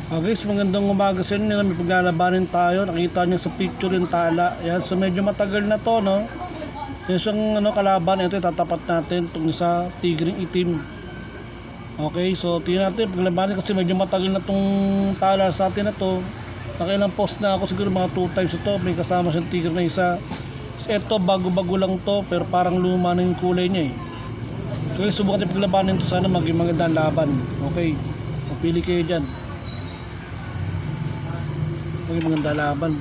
Guys, magandang umaga sa inyo. May paglalabanin tayo. Nakita niyo sa picture yung tala. Yan, so medyo matagal na to, no? Yung siyang kalaban, ito itatapat natin itong sa tigring itim. Okay, so tingnan natin paglalabanin kasi medyo matagal na tong tala sa atin na to. Nakailang post na ako, siguro mga 2 times ito. May kasama siyang tigre na isa. So, ito, bago-bago lang to, pero parang luma na yung kulay niya eh. So guys, subukan natin paglalabanin ito. Sana maging magandang laban. Okay, mapili kayo dyan. Okay, maganda laban.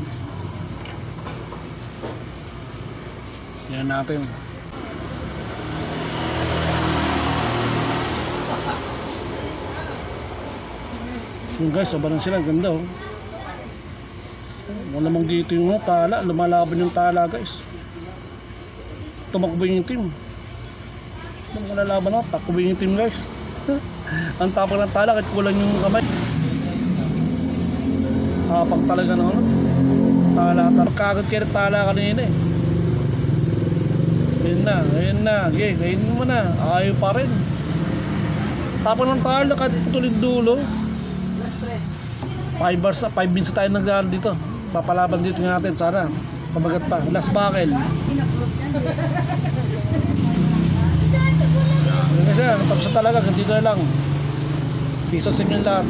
Yan natin. Yung guys, sobrang sila, ganda oh. Wala namang dito yung tala, lumalaban yung tala guys. Tumakbo yung team. Mga lalaban ako, takbo yung team guys. Ang tapang ng tala, kahit kulang yung kamay. Tapang talaga na ano. Tala, kagad kayo tala kanina eh. Ayun na. Okay, kainin mo na. Ayaw pa rin. Tapang ng tala, kahit putulid dulo. 5 minutes tayo nagdaan dito. Papalaban dito natin, sana. Pamagat pa. Last buckle. Kasi, tapos talaga, ganito na lang. Peace out sa inyo lahat.